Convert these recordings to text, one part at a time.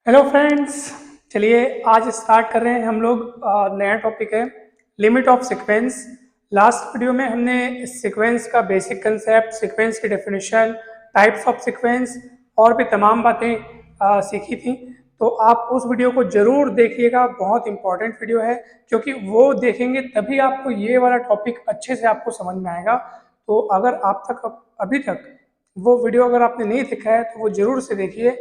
Hello friends. चलिए आज start कर रहे हैं हम लोग। नया टॉपिक है limit of sequence. Last video में हमने सीक्वेंस का बेसिक कंसेप्ट, सीक्वेंस की डेफिनेशन, टाइप्स ऑफ सीक्वेंस और भी तमाम बातें सीखी थी। तो आप उस वीडियो को ज़रूर देखिएगा, बहुत इंपॉर्टेंट वीडियो है, क्योंकि वो देखेंगे तभी आपको ये वाला टॉपिक अच्छे से आपको समझ में आएगा। तो अगर आप तक अभी तक वो वीडियो अगर आपने नहीं देखा है तो वो ज़रूर से देखिए।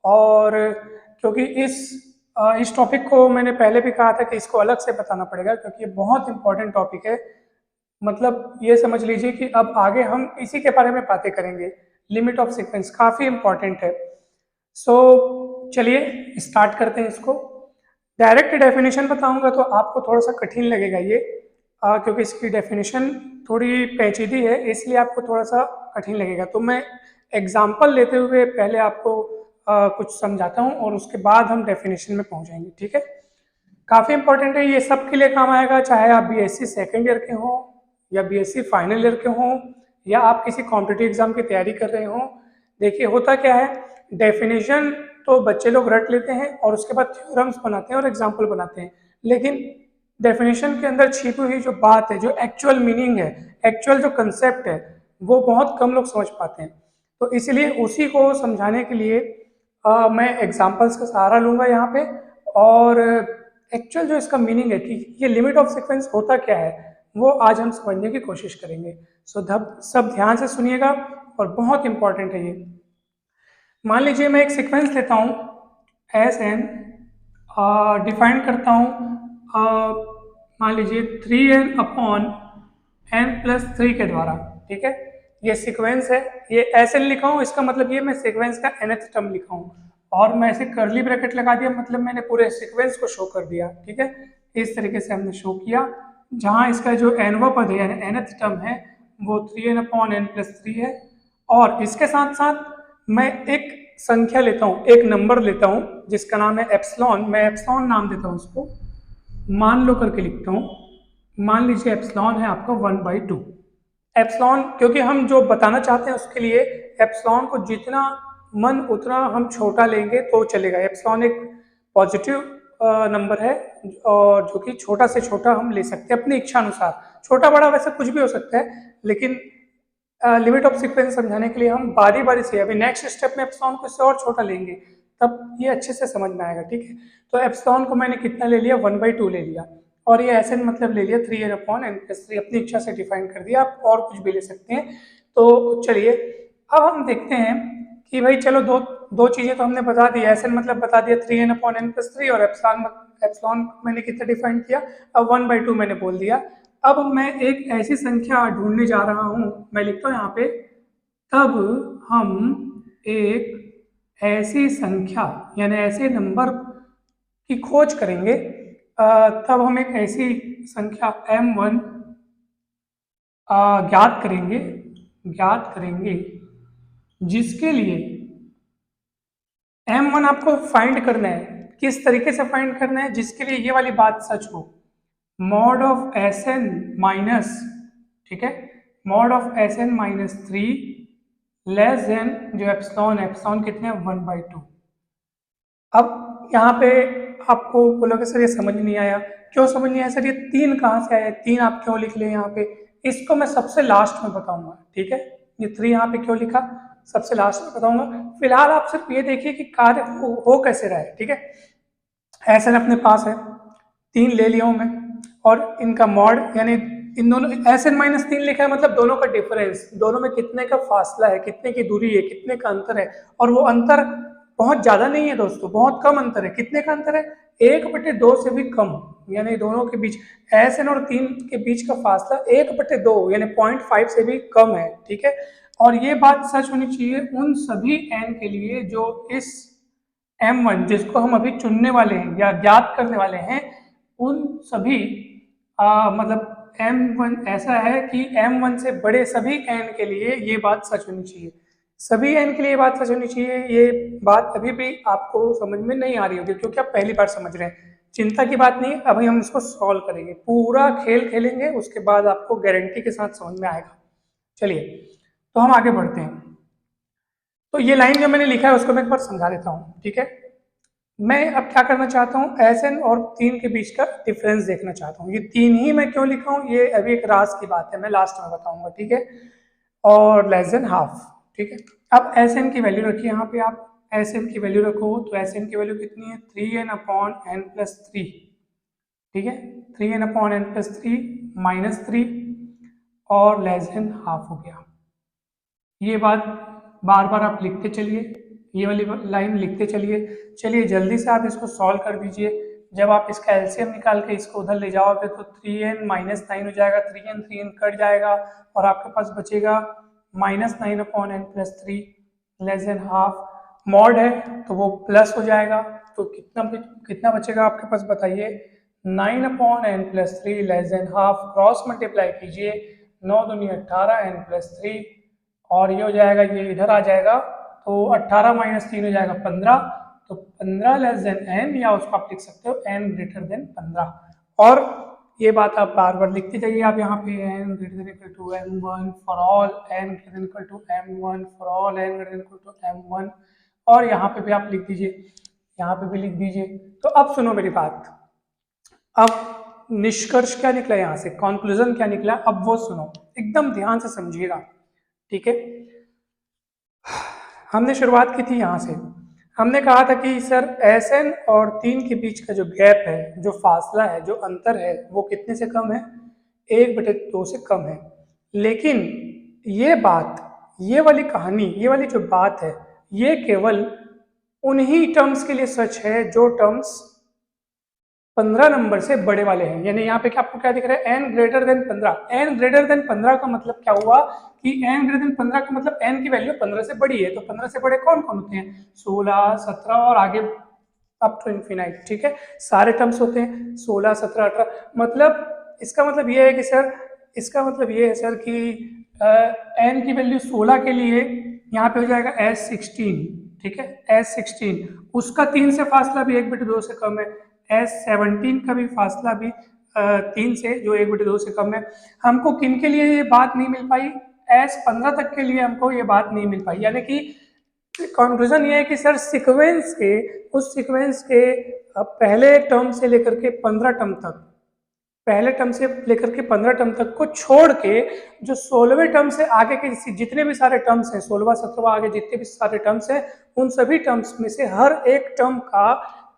और क्योंकि इस टॉपिक को मैंने पहले भी कहा था कि इसको अलग से बताना पड़ेगा, क्योंकि ये बहुत इंपॉर्टेंट टॉपिक है। मतलब ये समझ लीजिए कि अब आगे हम इसी के बारे में बातें करेंगे। लिमिट ऑफ सीक्वेंस काफ़ी इंपॉर्टेंट है। सो चलिए स्टार्ट करते हैं इसको। डायरेक्ट डेफिनेशन बताऊंगा तो आपको थोड़ा सा कठिन लगेगा ये, क्योंकि इसकी डेफिनेशन थोड़ी पेचीदी है, इसलिए आपको थोड़ा सा कठिन लगेगा। तो मैं एग्जाम्पल लेते हुए पहले आपको कुछ समझाता हूँ और उसके बाद हम डेफिनेशन में पहुँचाएंगे, ठीक है। काफ़ी इंपॉर्टेंट है, ये सब के लिए काम आएगा, चाहे आप बीएससी सेकेंड ईयर के हों या बीएससी फाइनल ईयर के हों या आप किसी कॉम्पिटिटिव एग्जाम की तैयारी कर रहे हों। देखिए होता क्या है, डेफिनेशन तो बच्चे लोग रट लेते हैं और उसके बाद थ्योरम्स बनाते हैं और एग्जाम्पल बनाते हैं, लेकिन डेफिनेशन के अंदर छिपी हुई जो बात है, जो एक्चुअल मीनिंग है, एक्चुअल जो कंसेप्ट है, वो बहुत कम लोग समझ पाते हैं। तो इसलिए उसी को समझाने के लिए मैं एग्जाम्पल्स का सहारा लूँगा यहाँ पे। और एक्चुअल जो इसका मीनिंग है कि ये लिमिट ऑफ सीक्वेंस होता क्या है, वो आज हम समझने की कोशिश करेंगे। सो सब ध्यान से सुनिएगा और बहुत इंपॉर्टेंट है ये। मान लीजिए मैं एक सीक्वेंस लेता हूँ एस एन, डिफाइन करता हूँ, मान लीजिए 3n/n+3 के द्वारा, ठीक है। ये सीक्वेंस है, ये एस एन लिखा हूँ, इसका मतलब ये मैं सीक्वेंस का nth टर्म लिखा हूँ और मैं ऐसे करली ब्रैकेट लगा दिया, मतलब मैंने पूरे सीक्वेंस को शो कर दिया, ठीक है। इस तरीके से हमने शो किया, जहाँ इसका जो nवा पद है यानी nth टर्म है वो 3n/n+3 है। और इसके साथ साथ मैं एक संख्या लेता हूँ, एक नंबर लेता हूँ जिसका नाम है एप्सिलॉन। मैं एप्सिलॉन नाम देता हूँ उसको, मान लो करके लिखता हूँ। मान लीजिए एप्सिलॉन है आपका 1/2। एप्सिलॉन क्योंकि हम जो बताना चाहते हैं उसके लिए एप्सिलॉन को जितना मन उतना हम छोटा लेंगे तो चलेगा। एप्सिलॉन एक पॉजिटिव नंबर है और जो कि छोटा से छोटा हम ले सकते हैं अपनी इच्छा अनुसार। छोटा बड़ा वैसे कुछ भी हो सकता है, लेकिन लिमिट ऑफ सीक्वेंस समझाने के लिए हम बारी बारी से अभी नेक्स्ट स्टेप में एप्सिलॉन को इससे और छोटा लेंगे, तब ये अच्छे से समझ में आएगा, ठीक है। तो एप्सिलॉन को मैंने कितना ले लिया, 1/2 ले लिया, और ये ऐसे मतलब ले लिया 3n/n+3, अपनी इच्छा से डिफाइन कर दिया, आप और कुछ भी ले सकते हैं। तो चलिए अब हम देखते हैं कि भाई चलो दो दो चीज़ें तो हमने बता दी, एस एन मतलब बता दिया 3n/n+3, और एप्सिलॉन एप्सिलॉन मैंने कितना डिफाइन किया, अब 1/2 मैंने बोल दिया। अब मैं एक ऐसी संख्या ढूंढने जा रहा हूँ, मैं लिखता हूँ यहाँ पे, तब हम एक ऐसी संख्या यानी ऐसे नंबर की खोज करेंगे, तब हम एक ऐसी संख्या m1 ज्ञात करेंगे जिसके लिए m1 आपको फाइंड करना है। किस तरीके से फाइंड करना है, जिसके लिए ये वाली बात सच हो, mod of S N minus, ठीक है, mod of S N -3 less than जो एप्सिलॉन, एप्सिलॉन कितने हैं 1/2। अब यहाँ पे आपको बोलोगे सर ये समझ नहीं आया, क्यों समझ नहीं आया सर, ये 3 कहाँ से आया, 3 आप क्यों लिख ले यहाँ पे, इसको मैं सबसे लास्ट में बताऊंगा, ठीक है। ये 3 यहाँ पे क्यों लिखा सबसे लास्ट में बताऊंगा। फिलहाल आप सिर्फ ये देखिए कि कार्य हो कैसे रहा है, ठीक है। एस एन अपने पास है, 3 ले लिया हूं मैं, और इनका मॉड यानी इन दोनों एस एन -3 लिखा है, मतलब दोनों का डिफरेंस, दोनों में कितने का फासला है, कितने की दूरी है, कितने का अंतर है। और वो अंतर बहुत ज्यादा नहीं है दोस्तों, बहुत कम अंतर है। कितने का अंतर है, 1/2 से भी कम, यानी दोनों के बीच एस एन और 3 के बीच का फासला 1/2 यानी 0.5 से भी कम है, ठीक है। और ये बात सच होनी चाहिए उन सभी एन के लिए जो इस m1 जिसको हम अभी चुनने वाले हैं या ज्ञात करने वाले हैं, उन सभी मतलब m1 ऐसा है कि m1 से बड़े सभी n के लिए ये बात सच होनी चाहिए। सभी n के लिए ये बात सच होनी चाहिए। ये बात अभी भी आपको समझ में नहीं आ रही होगी क्योंकि आप पहली बार समझ रहे हैं। चिंता की बात नहीं, अभी हम इसको सॉल्व करेंगे, पूरा खेल खेलेंगे, उसके बाद आपको गारंटी के साथ समझ में आएगा। चलिए तो हम आगे बढ़ते हैं। तो ये लाइन जो मैंने लिखा है उसको मैं एक बार समझा देता हूँ, ठीक है। मैं अब क्या करना चाहता हूँ, एसएन और 3 के बीच का डिफरेंस देखना चाहता हूँ। ये 3 ही मैं क्यों लिखा हूँ, ये अभी एक राज की बात है, मैं लास्ट में बताऊंगा, ठीक है। और लेस देन हाफ, ठीक है। अब एसएन की वैल्यू रखिए यहाँ पे, आप एसएन की वैल्यू रखो तो एसएन की वैल्यू कितनी है, 3n/n+3, ठीक है। 3n/n+3 -3 और लेस देन हाफ हो गया। ये बात बार बार आप लिखते चलिए, ये वाली लाइन लिखते चलिए। चलिए जल्दी से आप इसको सॉल्व कर दीजिए। जब आप इसका एलसीएम निकाल के इसको उधर ले जाओगे तो 3n-9 हो जाएगा, 3n कट जाएगा और आपके पास बचेगा -9/n+3 less than half. Mod है तो वो प्लस हो जाएगा, तो कितना बचेगा आपके पास बताइए, 9/n+3 less than half. Cross multiply कीजिए, 9 दूनी 18 n+3 और ये हो जाएगा, ये इधर आ जाएगा तो 18 - 3 हो जाएगा 15, तो 15 लेस देन n, या उसको आप लिख सकते हो n ग्रेटर देन 15। और ये बात आप बार बार लिखते जाइए, आप यहाँ पे n greater than equal to m1 for all, n greater than equal to m1 for all, n greater than equal to m1, और यहाँ पे भी आप लिख दीजिए, यहाँ पे भी लिख दीजिए। तो अब सुनो मेरी बात, अब निष्कर्ष क्या निकला यहाँ से, कंक्लूजन क्या निकला, अब वो सुनो, एकदम ध्यान से समझिएगा, ठीक है। हमने शुरुआत की थी यहाँ से, हमने कहा था कि सर एसएन और 3 के बीच का जो गैप है, जो फासला है, जो अंतर है, वो कितने से कम है, 1/2 से कम है। लेकिन ये बात, ये वाली कहानी, ये वाली जो बात है, ये केवल उन्हीं टर्म्स के लिए सच है जो टर्म्स 15 नंबर से बड़े वाले हैं। यानी यहाँ पे क्या आपको क्या दिख रहा है, n greater then 15। n greater then 15 का मतलब क्या हुआ कि n ग्रेटर देन 15 का मतलब n की वैल्यू 15 से बड़ी है। तो 15 से बड़े कौन कौन होते हैं, 16, 17 और आगे अप टू इन्फिनाइट, ठीक है। सारे टर्म्स होते हैं 16, 17, 18। मतलब इसका मतलब ये है कि सर, इसका मतलब ये है सर कि n की वैल्यू 16 के लिए यहाँ पे हो जाएगा S16, ठीक है, S16। उसका 3 से फासला भी 1/2 से कम है। S17 का भी फासला भी 3 से, जो 1/2 से कम है। हमको किन के लिए ये बात नहीं मिल पाई, S15 तक के लिए हमको ये बात नहीं मिल पाई। यानी कि कंक्लूजन ये है कि सर सीक्वेंस के, उस सीक्वेंस के पहले टर्म से लेकर के 15 टर्म तक, पहले टर्म से लेकर के 15 टर्म तक को छोड़ के जो 16वें टर्म से आगे के जितने भी सारे टर्म्स हैं, 16वां 17वां आगे जितने भी सारे टर्म्स हैं, उन सभी टर्म्स में से हर एक टर्म का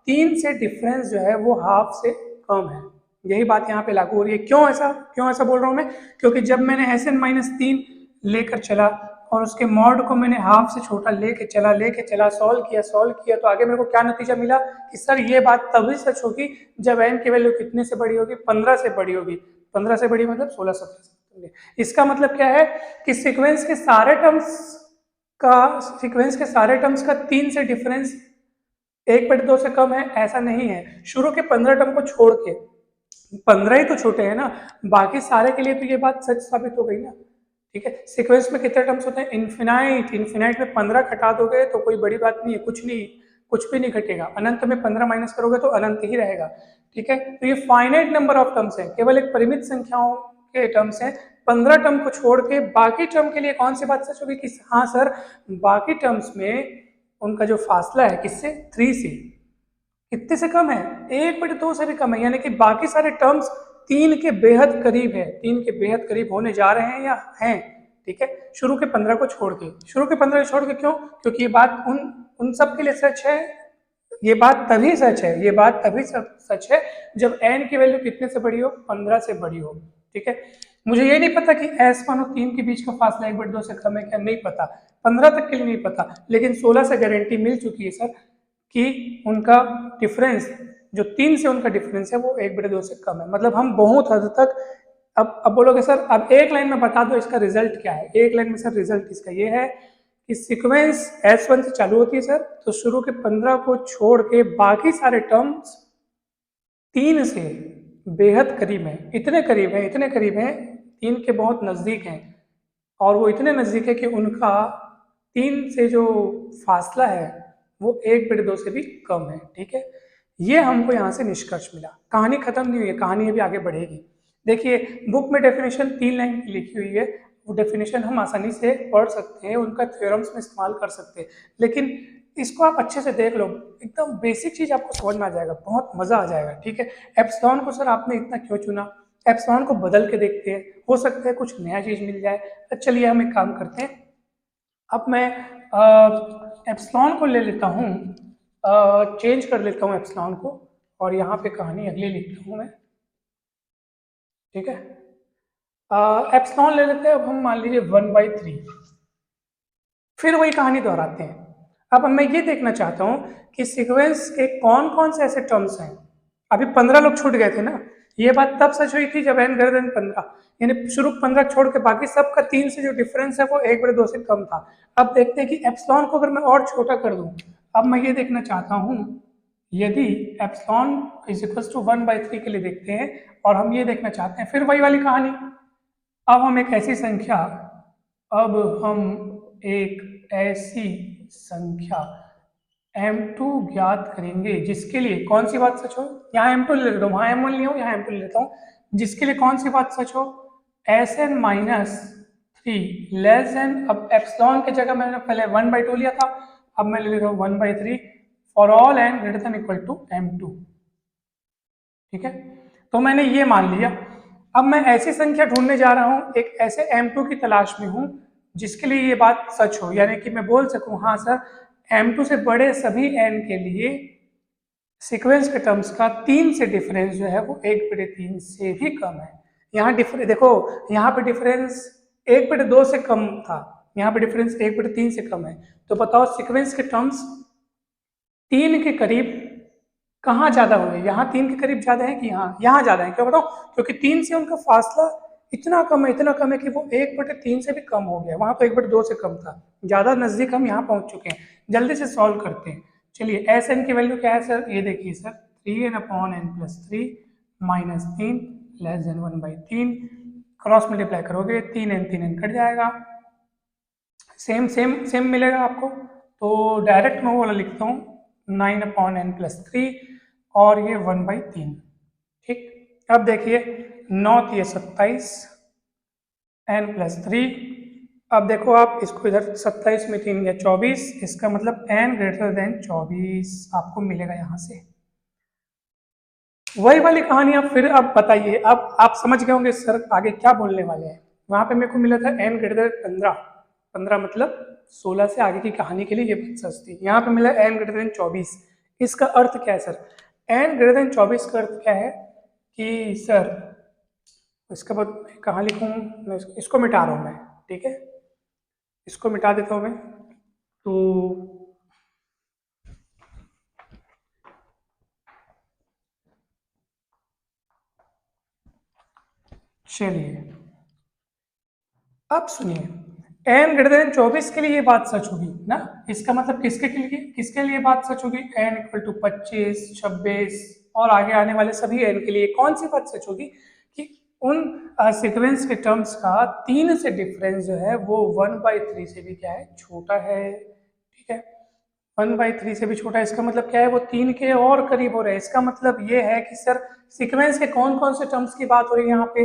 3 से डिफरेंस जो है वो हाफ से कम है। यही बात यहाँ पे लागू हो रही है। क्यों ऐसा बोल रहा हूँ मैं, क्योंकि जब मैंने Sn-3 लेकर चला और उसके मॉड को मैंने हाफ से छोटा लेके चला, सॉल्व किया, तो आगे मेरे को क्या नतीजा मिला कि सर ये बात तभी सच होगी जब n की वैल्यू कितने से बड़ी होगी, 15 से बड़ी होगी। 15 से बड़ी मतलब 16, 17 से। इसका मतलब क्या है कि सीक्वेंस के सारे टर्म्स का 3 से डिफरेंस 1/2 से कम है, ऐसा नहीं है। शुरू के 15 टर्म को छोड़ के 15 ही तो छोटे हैं ना, बाकी सारे के लिए तो ये बात सच साबित हो गई ना, ठीक है। सीक्वेंस में कितने टर्म्स होते हैं, इन्फिनाइट में 15 घटा दोगे तो कोई बड़ी बात नहीं है, कुछ भी नहीं घटेगा। अनंत में 15 माइनस करोगे तो अनंत ही रहेगा, ठीक है। तो ये फाइनाइट नंबर ऑफ टर्म्स है, केवल एक परिमित संख्याओं के टर्म्स हैं। 15 टर्म को छोड़ के बाकी टर्म के लिए कौन सी बात सच होगी कि हाँ सर, बाकी टर्म्स में उनका जो फासला है किससे, 3 से, कितने से कम है, 1/2 से भी कम है। यानी कि बाकी सारे टर्म्स 3 के बेहद करीब है, 3 के बेहद करीब होने जा रहे हैं या हैं, ठीक है। शुरू के 15 को छोड़ के क्यों, क्योंकि ये बात उन सब के लिए सच है। ये बात तभी सच है जब n की वैल्यू कितने से बड़ी हो, 15 से बड़ी हो, ठीक है। मुझे ये नहीं पता कि S1 और 3 के बीच का फासला 1/2 से कम है क्या, नहीं पता, 15 तक के लिए नहीं पता, लेकिन 16 से गारंटी मिल चुकी है सर कि उनका डिफरेंस, जो 3 से उनका डिफरेंस है वो 1/2 से कम है। मतलब हम बहुत हद तक, अब बोलोगे सर अब एक लाइन में बता दो इसका रिजल्ट क्या है। एक लाइन में सर रिजल्ट इसका ये है कि सीक्वेंस S1 से चालू होती है सर, तो शुरू के 15 को छोड़ के बाकी सारे टर्म्स 3 से बेहद करीब हैं, इतने करीब हैं, 3 के बहुत नज़दीक हैं, और वो इतने नज़दीक है कि उनका 3 से जो फासला है वो 1/2 से भी कम है, ठीक है। ये हमको यहाँ से निष्कर्ष मिला। कहानी खत्म नहीं हुई है, कहानी अभी आगे बढ़ेगी। देखिए बुक में डेफिनेशन 3 लाइन की लिखी हुई है, वो डेफिनेशन हम आसानी से पढ़ सकते हैं, उनका थ्योरम्स में इस्तेमाल कर सकते हैं, लेकिन इसको आप अच्छे से देख लो, एकदम बेसिक चीज आपको समझ में आ जाएगा, बहुत मजा आ जाएगा। ठीक है, एप्सिलॉन को सर आपने इतना क्यों चुना, एप्सिलॉन को बदल के देखते हैं, हो सकता है कुछ नया चीज मिल जाए। तो चलिए हम एक काम करते हैं, अब मैं एप्सिलॉन को ले लेता हूँ, चेंज कर लेता हूँ एप्सिलॉन को, और यहाँ पे कहानी अगली लिखता हूँ मैं। ठीक है, एप्सिलॉन ले लेते हैं, अब हम मान लीजिए 1/3, फिर वही कहानी दोहराते हैं। अब मैं ये देखना चाहता हूँ कि सीक्वेंस के कौन कौन से ऐसे टर्म्स हैं। अभी 15 लोग छूट गए थे ना, ये बात तब सच हुई थी जब n ग्रेटर देन 15, यानी शुरू 15 छोड़ के बाकी सबका 3 से जो डिफरेंस है वो 1/2 से कम था। अब देखते हैं कि एप्सिलॉन को अगर मैं और छोटा कर दूं, अब मैं ये देखना चाहता हूँ, यदि एप्सिलॉन इज इक्वल टू 1/3 के लिए देखते हैं, और हम ये देखना चाहते हैं फिर वही वाली कहानी। अब हम एक ऐसी संख्या m2 ज्ञात करेंगे जिसके लिए कौन सी बात सच हो, यहाँ m2 ले लेता हूँ, वहाँ m1 नहीं हो, यहाँ m2 ले लेता हूँ, जिसके लिए कौन सी बात सच हो, Sn-3 लेस देन, अब एप्सिलॉन की जगह मैंने पहले 1/2 लिया था, अब मैं ले लेता हूँ 1/3 for all n greater than equal to m2। ठीक है, तो मैंने ये मान लिया। अब मैं ऐसी संख्या ढूंढने जा रहा हूँ, एक ऐसे m2 की तलाश में हूँ जिसके लिए ये बात सच हो, यानी कि मैं बोल सकूं हाँ सर m2 से बड़े सभी n के लिए सीक्वेंस के टर्म्स का 3 से डिफरेंस जो है वो 1/3 से भी कम है। यहाँ देखो, यहाँ पे डिफरेंस 1/2 से कम था, यहाँ पे डिफरेंस 1/3 से कम है। तो बताओ सीक्वेंस के टर्म्स 3 के करीब कहाँ ज्यादा हुए, यहाँ 3 के करीब ज्यादा है कि यहाँ ज्यादा है, क्यों बताओ, क्योंकि 3 से उनका फासला इतना कम है कि वो 1/3 से भी कम हो गया, वहां तो 1/2 से कम था, ज्यादा नजदीक हम यहाँ पहुंच चुके हैं। जल्दी से सॉल्व करते हैं। चलिए एस एन की वैल्यू क्या है सर, ये देखिए sir 3n/n+3 -3 less then 1/3, cross multiply करोगे 3n कट जाएगा, सेम मिलेगा आपको। तो डायरेक्ट मैं वो वाला लिखता हूँ 9/n+3 और ये 1/3। ठीक, अब देखिए 9 × 27 n+3, अब देखो आप इसको इधर 27 में 3 या 24, इसका मतलब n ग्रेटर देन 24 आपको मिलेगा यहाँ से। वही वाली कहानी अब फिर अब बताइए, अब आप समझ गए होंगे सर आगे क्या बोलने वाले हैं। वहां पे मेरे को मिला था n ग्रेटर देन 15 मतलब 16 से आगे की कहानी के लिए ये बात सच थी। यहाँ पे मिला n ग्रेटर देन 24, इसका अर्थ क्या है सर, n ग्रेटर देन 24 का अर्थ क्या है कि सर, इसका बाद कहाँ लिखूँ मैं, इसको मिटा रहा हूँ मैं। ठीक है, इसको मिटा देता हूँ मैं। तो चलिए अब सुनिए, n ग्रेटर देन 24 के लिए ये बात सच होगी ना, इसका मतलब किसके लिए बात सच होगी, n इक्वल टू 25, 26 और आगे आने वाले सभी n के लिए कौन सी बात सच होगी कि उन सीक्वेंस के टर्म्स का 3 से डिफरेंस जो है वो 1/3 से भी क्या है, छोटा है। ठीक है, 1/3 से भी छोटा है, इसका मतलब क्या है, वो 3 के और करीब हो रहे हैं। इसका मतलब ये है कि सर सीक्वेंस के कौन कौन से टर्म्स की बात हो रही है यहाँ पे,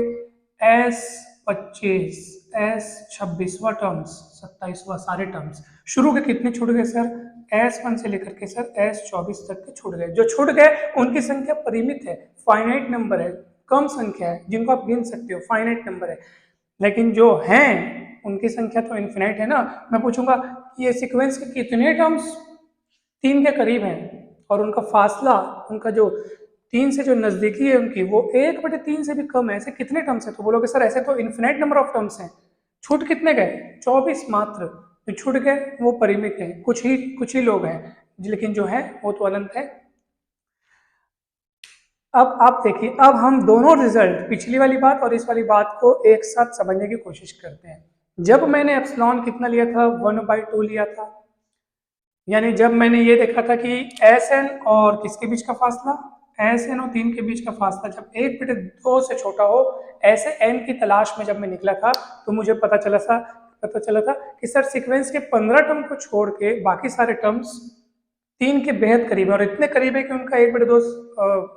S25, S26वां टर्म्स, 27वां, सारे टर्म्स। शुरू के कितने छूट गए सर, S1 से लेकर के सर S24 तक के छूट गए। जो छूट गए उनकी संख्या परिमित है, फाइनाइट नंबर है, कम संख्या है जिनको आप गिन सकते हो, फाइनाइट नंबर है। लेकिन जो हैं उनकी संख्या तो इन्फिनाइट है ना। मैं पूछूंगा ये सीक्वेंस के कितने टर्म्स 3 के करीब हैं और उनका फासला, उनका जो 3 से जो नजदीकी है उनकी, वो 1/3 से भी कम है, ऐसे कितने टर्म्स हैं। तो बोलोगे सर ऐसे तो इन्फिनाइट नंबर ऑफ टर्म्स हैं, छूट कितने गए, 24 मात्र। जो छूट गए वो परिमित है, कुछ ही लोग हैं, लेकिन जो है वो तो अनंत है। अब आप देखिए, अब हम दोनों रिजल्ट, पिछली वाली बात और इस वाली बात को एक साथ समझने की कोशिश करते हैं। जब मैंने एप्सिलॉन कितना लिया था, 1/2 लिया था, यानी जब मैंने ये देखा था कि Sn और किसके बीच का फासला, Sn और 3 के बीच का फासला जब 1/2 से छोटा हो, ऐसे n की तलाश में जब मैं निकला था, तो मुझे पता चला था कि सर सीक्वेंस के 15 टर्म को छोड़ के बाकी सारे टर्म्स 3 के बेहद करीब है, और इतने करीब है कि उनका 1/2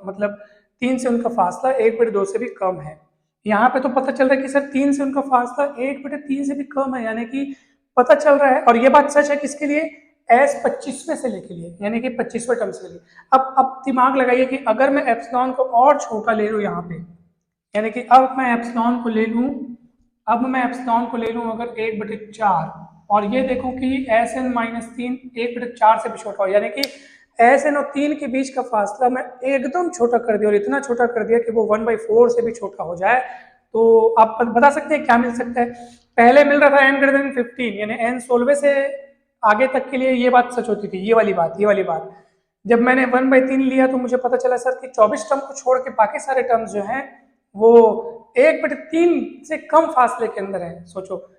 मतलब 3 से उनका फासला 1/2 से भी कम है। यहाँ पे तो पता चल रहा है कि सर 3 से उनका फासला 1/3 से भी कम है, यानी कि पता चल रहा है, और ये बात सच है किसके लिए, एस 25वें से लेके लिए, यानी कि 25वें टर्म से लिए। अब दिमाग लगाइए कि अगर मैं एप्सिलॉन को और छोटा ले लूँ यहाँ पे, यानी कि अब मैं एप्सिलॉन को ले लूँ, अगर 1/4, और ये देखो कि एस एन माइनस 3 1/4 से भी छोटा हो, यानी कि एस एन और 3 के बीच का फासला मैं एकदम छोटा कर दिया, और इतना छोटा कर दिया कि वो 1/4 से भी छोटा हो जाए। तो आप बता सकते हैं क्या मिल सकता है। पहले मिल रहा था n>15, यानी n 16 से आगे तक के लिए ये बात सच होती थी, ये वाली बात। जब मैंने 1/3 लिया तो मुझे पता चला सर कि 24 टर्म को छोड़ के बाकी सारे टर्म्स जो हैं वो 1/3 से कम फासले के अंदर है, सोचो।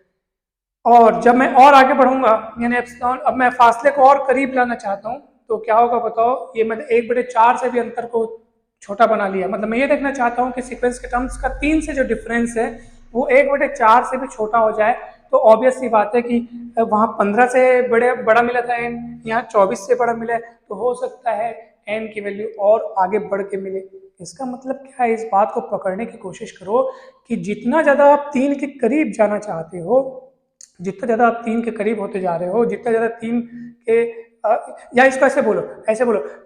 और जब मैं और आगे बढ़ूंगा, यानी एप्सिलॉन, अब मैं फासले को और करीब लाना चाहता हूँ, तो क्या होगा बताओ, ये मैंने 1/4 से भी अंतर को छोटा बना लिया। मतलब मैं ये देखना चाहता हूँ कि सीक्वेंस के टर्म्स का 3 से जो डिफरेंस है वो 1/4 से भी छोटा हो जाए। तो ऑब्वियस सी बात है कि वहाँ 15 से बड़ा मिला था n, यहाँ 24 से बड़ा मिला है, तो हो सकता है n की वैल्यू और आगे बढ़ के मिले। इसका मतलब क्या है, इस बात को पकड़ने की कोशिश करो कि जितना ज़्यादा आप 3 के करीब जाना चाहते हो, जितना ज़्यादा आप 3 के करीब होते जा रहे हो, जितना ज़्यादा 3 के या इसको ऐसे बोलो,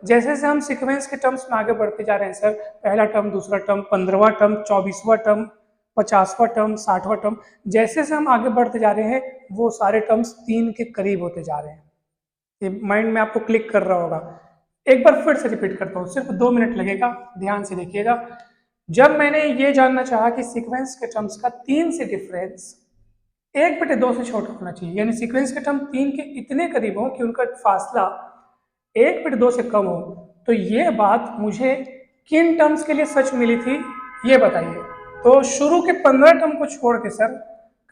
जैसे जैसे हम सीक्वेंस के टर्म्स में आगे बढ़ते जा रहे हैं सर, पहला टर्म, दूसरा टर्म, 15वां टर्म, 24वां टर्म, 50वां टर्म, 60वां टर्म, जैसे जैसे हम आगे बढ़ते जा रहे हैं वो सारे टर्म्स 3 के करीब होते जा रहे हैं। ये माइंड में आपको क्लिक कर रहा होगा। एक बार फिर से रिपीट करता हूँ, सिर्फ 2 मिनट लगेगा, ध्यान से देखिएगा। जब मैंने ये जानना चाहा कि सीक्वेंस के टर्म्स का 3 से डिफरेंस 1/2 से छोटा होना चाहिए, यानी सीक्वेंस के टर्म 3 के इतने करीब हो कि उनका फासला 1/2 से कम हो, तो ये बात मुझे किन टर्म्स के लिए सच मिली थी, ये बताइए। तो शुरू के 15 टर्म को छोड़ के सर,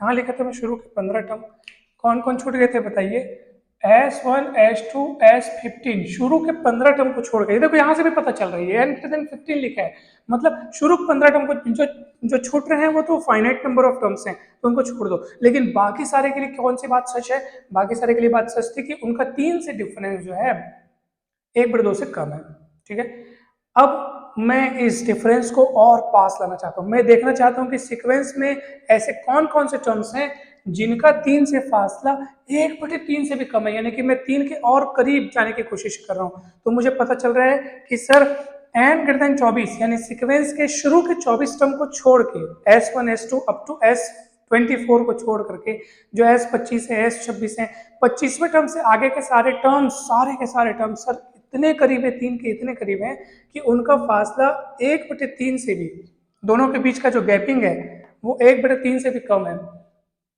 कहाँ लिखा था मैं शुरू के 15 टर्म, कौन कौन छूट गए थे बताइए, S1, S2, S15, शुरू के 15 टर्म को छोड़ के, देखो यहाँ से भी पता चल रही है n>15 लिखा है, मतलब शुरू के 15 टर्म को जो छूट रहे हैं वो तो फाइनाइट नंबर ऑफ टर्म्स हैं, तो उनको छोड़ दो। लेकिन बाकी सारे के लिए कौन सी बात सच है, बाकी सारे के लिए बात सच थी कि उनका 3 से डिफरेंस जो है 1/2 से कम है, ठीक है। अब मैं इस डिफरेंस को और पास लाना चाहता हूँ, मैं देखना चाहता हूँ कि सीक्वेंस में ऐसे कौन कौन से टर्म्स हैं जिनका 3 से फासला 1/3 से भी कम है, यानी कि मैं 3 के और करीब जाने की कोशिश कर रहा हूँ। तो मुझे पता चल रहा है कि सर n>24, यानी सीक्वेंस के शुरू के 24 टर्म को छोड़ के S1, S2 up to S24 को छोड़ करके जो S25 है, S26 है, 25वें टर्म से आगे के सारे टर्म्स सर इतने करीब है, 3 के इतने करीब हैं कि उनका फासला 1/3 से भी, दोनों के बीच का जो गैपिंग है वो 1/3 से भी कम है।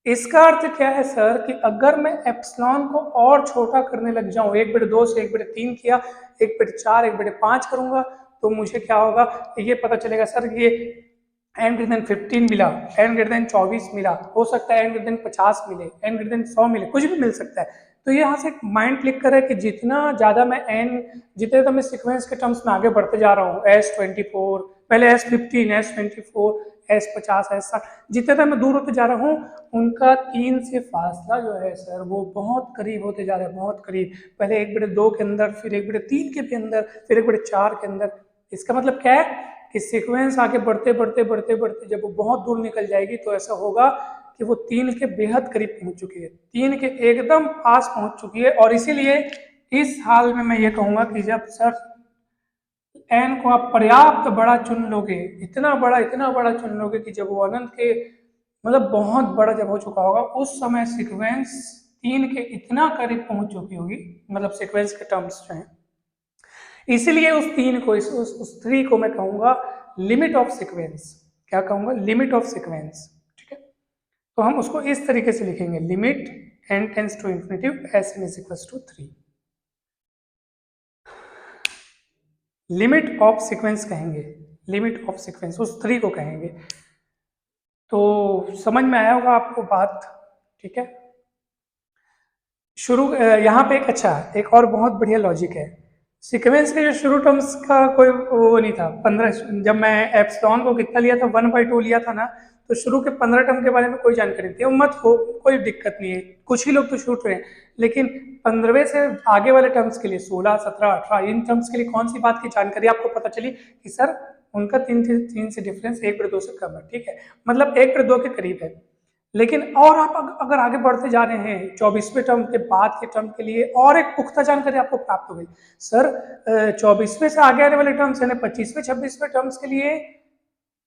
इसका अर्थ क्या है सर कि अगर मैं एप्सिलॉन को और छोटा करने लग जाऊं, 1/2 से 1/3 किया, 1/4, 1/5 करूंगा, तो मुझे क्या होगा, ये पता चलेगा सर कि ये n>15 मिला, n>24 मिला, हो सकता है n>50 मिले, n>100 मिले, कुछ भी मिल सकता है। तो ये यहाँ से माइंड क्लिक कर रहा है कि जितना ज़्यादा मैं सीक्वेंस के टर्म्स में आगे बढ़ते जा रहा हूँ, S24, पहले S15, S24, S50, S60, जितने तक मैं दूर होते जा रहा हूँ, उनका 3 से फासला जो है सर वो बहुत करीब होते जा रहा है, बहुत करीब। पहले 1/2 के अंदर, फिर 1/3 के भी अंदर, फिर 1/4 के अंदर। इसका मतलब क्या है कि सीक्वेंस आगे बढ़ते जब वो बहुत दूर निकल जाएगी तो ऐसा होगा कि वो 3 के बेहद करीब पहुंच चुकी है, 3 के एकदम पास पहुंच चुकी है। और इसीलिए इस हाल में मैं ये कहूंगा कि जब सर n को आप पर्याप्त बड़ा चुन लोगे, इतना बड़ा चुन लोगे कि जब वो अनंत के मतलब बहुत बड़ा जब हो चुका होगा, उस समय सीक्वेंस 3 के इतना करीब पहुंच चुकी होगी, मतलब सीक्वेंस के टर्म्स जो हैं। इसीलिए उस 3 को, उस 3 को मैं कहूंगा लिमिट ऑफ सीक्वेंस। क्या कहूंगा, लिमिट ऑफ सीक्वेंस, ठीक है। तो हम उसको इस तरीके से लिखेंगे, limit n tends to infinity Sn is equals to 3। Limit of sequence कहेंगे, लिमिट ऑफ सीक्वेंस उस 3 को कहेंगे। तो समझ में आया होगा आपको बात, ठीक है। शुरू यहाँ पे एक और बहुत बढ़िया लॉजिक है। सीक्वेंस के जो शुरू टर्म्स का कोई वो नहीं था, 15, जब मैं एप्सिलॉन को कितना लिया था, 1/2 लिया था ना, तो शुरू के 15 टर्म के बारे में कोई जानकारी नहीं थी। मत हो, कोई दिक्कत नहीं है, कुछ ही लोग तो छूट रहे हैं, लेकिन 15वें से आगे वाले टर्म्स के लिए 16, 17, 18 इन टर्म्स के लिए कौन सी बात की जानकारी आपको पता चली कि सर उनका 3 से डिफरेंस 1/2 से कम है, ठीक है, मतलब 1/2 के करीब है। लेकिन और आप अगर आगे बढ़ते जा रहे हैं 24वें टर्म के बाद के टर्म के लिए और एक पुख्ता जानकारी आपको प्राप्त हो गई, सर 24वें से आगे आने वाले टर्म्स यानी 25वें 26वें टर्म्स के लिए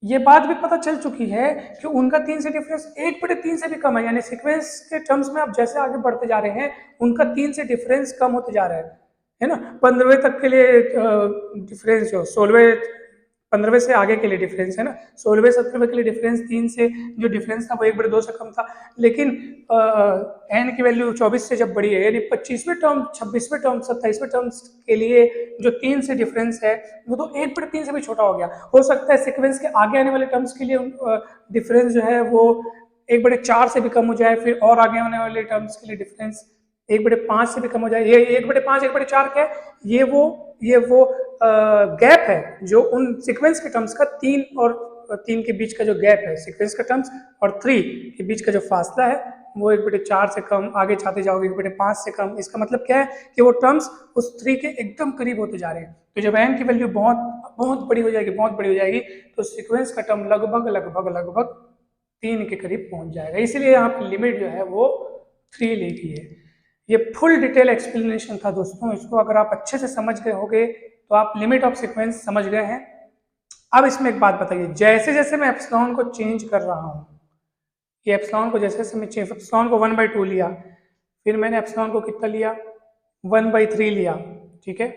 ये बात भी पता चल चुकी है कि उनका 3 से डिफरेंस 1/3 से भी कम है, यानी सीक्वेंस के टर्म्स में आप जैसे आगे बढ़ते जा रहे हैं उनका 3 से डिफरेंस कम होते जा रहा है ना। 15वें तक के लिए डिफरेंस जो 16वें 15वें से आगे के लिए डिफरेंस है ना, 16वें 17वें के लिए डिफरेंस 3 से जो डिफरेंस था वो 1/2 से कम था, लेकिन एन की वैल्यू 24 से जब बढ़ी है यानी 25वें टर्म 26वें टर्म 27वें टर्म्स के लिए जो 3 से डिफरेंस है वो तो 1/3 से भी छोटा हो गया। हो सकता है सीक्वेंस के आगे आने वाले टर्म्स के लिए डिफरेंस जो है वो 1/4 से भी कम हो जाए, फिर और आगे आने वाले टर्म्स के लिए डिफरेंस 1/5 से भी कम हो जाए। ये 1/5 1/4 क्या है, ये वो गैप है जो उन सीक्वेंस के टर्म्स का 3 के बीच का जो गैप है सीक्वेंस का टर्म्स और 3 के बीच का जो फासला है वो 1/4 से कम, आगे चाहते जाओगे 1/5 से कम। इसका मतलब क्या है कि वो टर्म्स उस 3 के एकदम करीब होते जा रहे हैं। तो जब n की वैल्यू बहुत बड़ी हो जाएगी तो सीक्वेंस का टर्म लगभग 3 के करीब पहुंच जाएगा। इसलिए यहाँ पर लिमिट जो है वो 3 लिखी है। ये फुल डिटेल एक्सप्लेनेशन था दोस्तों, इसको अगर आप अच्छे से समझ गए होंगे तो आप लिमिट ऑफ सीक्वेंस समझ गए हैं। अब इसमें एक बात बताइए, जैसे जैसे मैं एप्सिलॉन को चेंज कर रहा हूँ, ये एप्सिलॉन को जैसे जैसे मैं चेंज एप्सिलॉन को 1/2 लिया, फिर मैंने एप्सिलॉन को कितना लिया 1/3 लिया, ठीक है,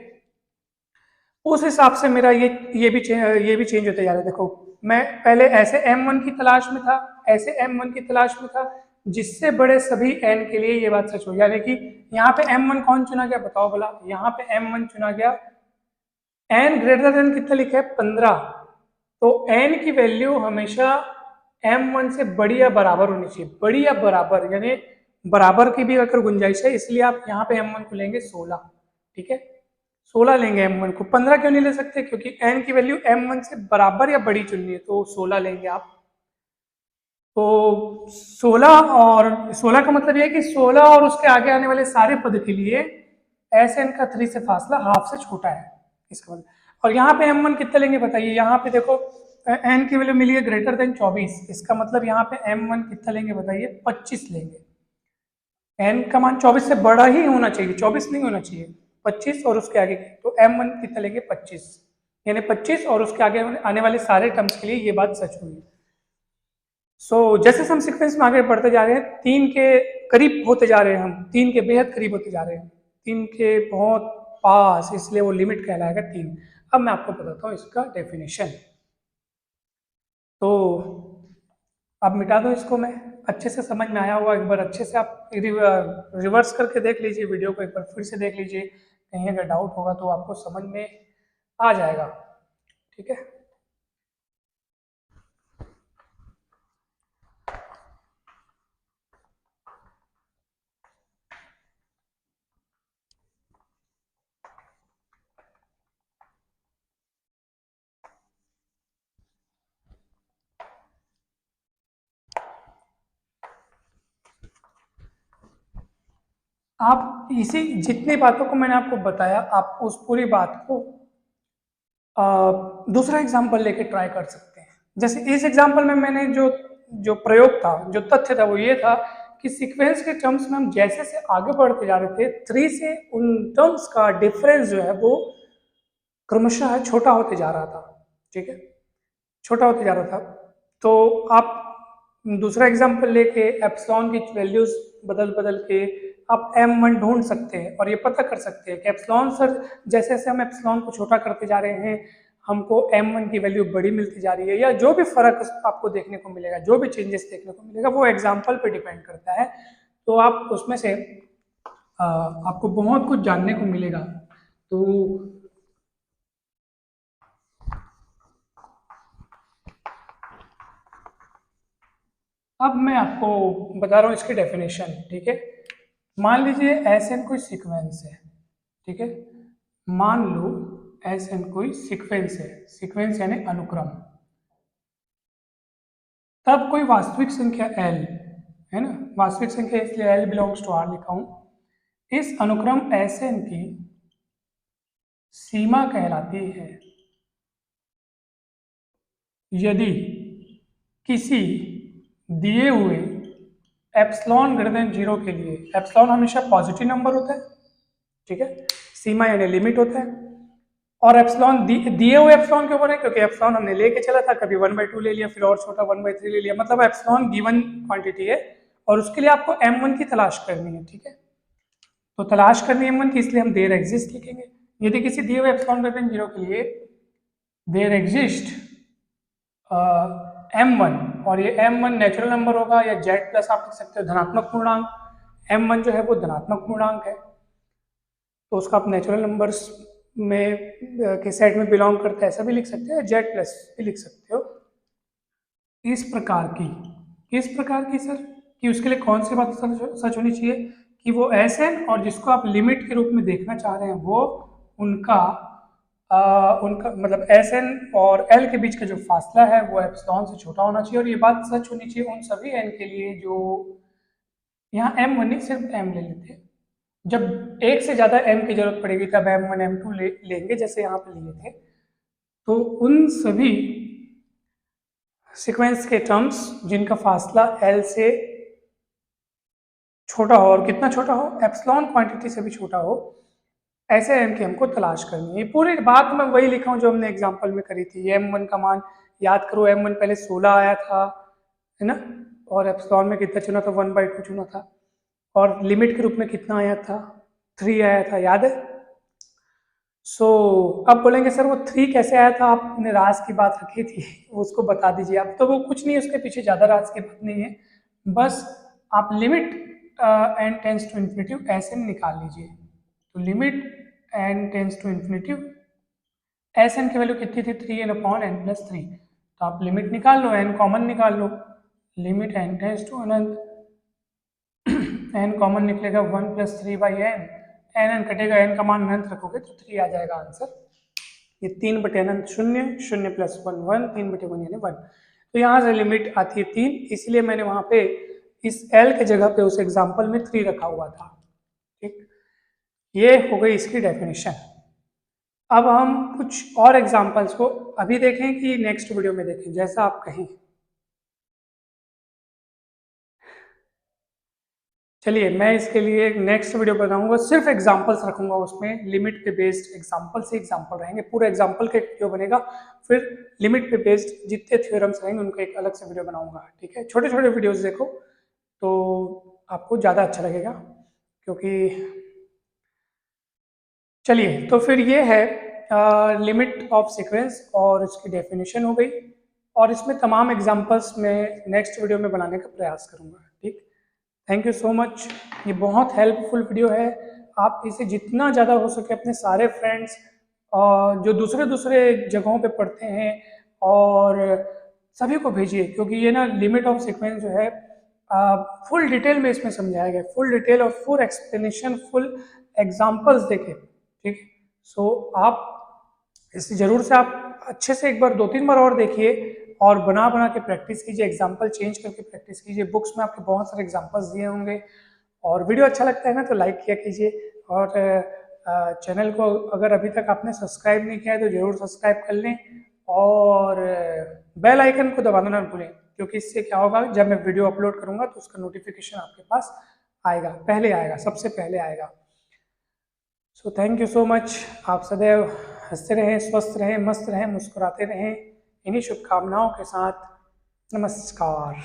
उस हिसाब से मेरा ये भी चेंज होते जा रहा है। देखो मैं पहले ऐसे m1 की तलाश में था, ऐसे m1 की तलाश में था, जिससे बड़े सभी n के लिए ये बात सच हो, यानी कि यहाँ पे m1 कौन चुना गया बताओ भला, यहाँ पे m1 चुना गया, n ग्रेटर देन कितना लिखा है 15, तो n की वैल्यू हमेशा m1 से बड़ी या बराबर होनी चाहिए, बड़ी या बराबर, यानी बराबर की भी अगर गुंजाइश है, इसलिए आप यहाँ पे m1 को लेंगे 16, ठीक है 16 लेंगे m1 को, 15 क्यों नहीं ले सकते, क्योंकि n की वैल्यू m1 से बराबर या बड़ी चुननी है, तो 16 लेंगे आप। तो 16 और 16 का मतलब यह है कि 16 और उसके आगे आने वाले सारे पद के लिए Sn का 3 से फासला हाफ से छोटा है, इसका मतलब। और यहाँ पे m1 कितना लेंगे बताइए, यहाँ पे देखो n की वैल्यू मिली है ग्रेटर देन 24, इसका मतलब यहाँ पे m1 कितना लेंगे बताइए 25 लेंगे। n का मान 24 से बड़ा ही होना चाहिए, 24 नहीं होना चाहिए, 25 और उसके आगे, तो m1 कितना लेंगे 25, यानी 25 और उसके आगे आने वाले सारे टर्म्स के लिए ये बात सच हुई। जैसे हम सीक्वेंस में आगे बढ़ते जा रहे हैं 3 के करीब होते जा रहे हैं, हम 3 के बेहद करीब होते जा रहे हैं, 3 के बहुत पास, इसलिए वो लिमिट कहलाएगा 3। अब मैं आपको बताता हूँ इसका डेफिनेशन। तो अब मिटा दो इसको, मैं अच्छे से समझ में आया होगा, एक बार अच्छे से आप रिवर्स करके देख लीजिए वीडियो को, एक बार फिर से देख लीजिए, कहीं अगर डाउट होगा तो आपको समझ में आ जाएगा, ठीक है। आप इसी जितनी बातों को मैंने आपको बताया, आप उस पूरी बात को दूसरा एग्जाम्पल लेके ट्राई कर सकते हैं। जैसे इस एग्जाम्पल में मैंने जो जो प्रयोग था, जो तथ्य था, वो ये था कि सीक्वेंस के टर्म्स में हम जैसे से आगे बढ़ते जा रहे थे 3 से उन टर्म्स का डिफरेंस जो है वो क्रमशः छोटा होते जा रहा था, ठीक है, छोटा होते जा रहा था। तो आप दूसरा एग्जाम्पल लेके एप्सिलॉन की वैल्यूज बदल बदल के आप m1 ढूंढ सकते हैं और ये पता कर सकते हैं कि एप्सिलॉन सर जैसे जैसे हम एप्सिलॉन को छोटा करते जा रहे हैं हमको m1 की वैल्यू बड़ी मिलती जा रही है, या जो भी फर्क आपको देखने को मिलेगा, जो भी चेंजेस देखने को मिलेगा, वो एग्जाम्पल पे डिपेंड करता है। तो आप उसमें से आपको बहुत कुछ जानने को मिलेगा। तो अब मैं आपको बता रहा हूँ इसकी डेफिनेशन, ठीक है। मान लीजिए Sn कोई सीक्वेंस है, ठीक है, मान लो Sn कोई सीक्वेंस है, सीक्वेंस यानी अनुक्रम, तब कोई वास्तविक संख्या L है ना, वास्तविक संख्या इसलिए L बिलोंग्स टू R लिखा हूं, इस अनुक्रम Sn की सीमा कहलाती है यदि किसी दिए हुए एप्सिलॉन ग्रेटर देन 0 के लिए एप्सिलॉन हमेशा पॉजिटिव नंबर होता है, ठीक है, सीमा यानी लिमिट होता है। और एप्सिलॉन दिए हुए एप्सिलॉन क्यों बने, क्योंकि एप्सिलॉन हमने लेके चला था, कभी 1/2 ले लिया, फिर और छोटा 1/3 ले लिया, मतलब एप्सिलॉन गिवन क्वांटिटी है और उसके लिए आपको m1 की तलाश करनी है, ठीक है। तो तलाश करनी है m1 की, इसलिए हम देयर एग्जिस्ट लिखेंगे। यदि किसी दिए हुए एप्सिलॉन ग्रेटर देन 0 के लिए देयर एग्जिस्ट m1, और ये m1 नेचुरल नंबर होगा या z प्लस आप लिख सकते हो धनात्मक पूर्णांक, m1 जो है वो धनात्मक पूर्णांक है, तो उसका आप नेचुरल नंबर्स में के सेट में बिलोंग करता है ऐसा भी लिख सकते हो, z प्लस भी लिख सकते हो। इस प्रकार की सर, कि उसके लिए कौन सी बात सच होनी चाहिए, कि वो एन और जिसको आप लिमिट के रूप में देखना चाह रहे हैं वो उनका उनका मतलब एस एन और एल के बीच का जो फासला है वो एप्सिलॉन से छोटा होना चाहिए। और ये बात सच होनी चाहिए उन सभी एन के लिए जो यहाँ एम वन नहीं सिर्फ एम ले लेते हैं, जब एक से ज़्यादा एम की जरूरत पड़ेगी तब m1 m2 लेंगे, जैसे यहाँ पे लिए थे। तो उन सभी सीक्वेंस के टर्म्स जिनका फासला l से छोटा हो, और कितना छोटा हो, एप्सिलॉन क्वांटिटी से भी छोटा हो, ऐसे m की हमको तलाश करनी है। पूरी बात मैं वही लिखा हूँ जो हमने एग्जाम्पल में करी थी। m1 का मान याद करो, m1 पहले 16 आया था, है ना, और एप्सिलॉन में कितना चुना था, 1/2 चुना था, और लिमिट के रूप में कितना आया था, 3 आया था, याद है। अब बोलेंगे सर वो 3 कैसे आया था, आपने राज की बात रखी थी उसको बता दीजिए आप। तो वो कुछ नहीं है, उसके पीछे ज़्यादा राज की बात नहीं है, बस आप limit n tends to infinity ऐसे निकाल लीजिए। तो limit n tends to infinity S N की वैल्यू कितनी थी, 3n/n+3, तो आप लिमिट निकाल लो, n कॉमन निकाल लो, लिमिट n टेंस टू अनंत, n कॉमन निकलेगा 1+3/n, n कटेगा, n का मान अनंत रखोगे तो 3 आ जाएगा आंसर। ये 3/n 0, 0 + 1 1, 3/1 यानी 1। तो यहाँ से लिमिट आती है 3, इसलिए मैंने वहाँ पे इस l के जगह पे उस एग्जाम्पल में 3 रखा हुआ था, ठीक। ये हो गई इसकी डेफिनेशन। अब हम कुछ और एग्जाम्पल्स को अभी देखें कि नेक्स्ट वीडियो में देखें, जैसा आप कहें। चलिए मैं इसके लिए एक नेक्स्ट वीडियो बनाऊंगा, सिर्फ एग्जांपल्स रखूंगा, उसमें लिमिट पे बेस्ड एग्जांपल से एग्जांपल रहेंगे, पूरा एग्जांपल का एक वीडियो बनेगा, फिर लिमिट पे बेस्ड जितने थ्योरम्स रहेंगे उनका एक अलग से वीडियो बनाऊंगा, ठीक है। छोटे छोटे वीडियोस देखो तो आपको ज़्यादा अच्छा लगेगा, क्योंकि चलिए तो फिर ये है लिमिट ऑफ सीक्वेंस और इसकी डेफिनेशन हो गई, और इसमें तमाम एग्जांपल्स मैं नेक्स्ट वीडियो में बनाने का प्रयास करूंगा, ठीक। थैंक यू सो मच, ये बहुत हेल्पफुल वीडियो है। आप इसे जितना ज़्यादा हो सके अपने सारे फ्रेंड्स जो दूसरे दूसरे जगहों पे पढ़ते हैं और सभी को भेजिए, क्योंकि ये ना लिमिट ऑफ सीक्वेंस जो है फुल डिटेल में इसमें समझाया गया, फुल डिटेल और फुल एक्सप्लेनेशन, फुल एग्जाम्पल्स देखे, ठीक। आप इसे ज़रूर से आप अच्छे से एक बार 2-3 बार और देखिए और बना बना के प्रैक्टिस कीजिए, एग्जाम्पल चेंज करके प्रैक्टिस कीजिए। बुक्स में आपके बहुत सारे एग्जाम्पल्स दिए होंगे, और वीडियो अच्छा लगता है ना तो लाइक किया कीजिए, और चैनल को अगर अभी तक आपने सब्सक्राइब नहीं किया है तो ज़रूर सब्सक्राइब कर लें, और बेल आइकन को दबाना ना भूलें, क्योंकि इससे क्या होगा, जब मैं वीडियो अपलोड करूँगा तो उसका नोटिफिकेशन आपके पास आएगा, पहले आएगा, सबसे पहले आएगा। So thank you so much. आप सदैव हंसते रहें, स्वस्थ रहें, मस्त रहें, मुस्कुराते रहें, इन्हीं शुभकामनाओं के साथ नमस्कार।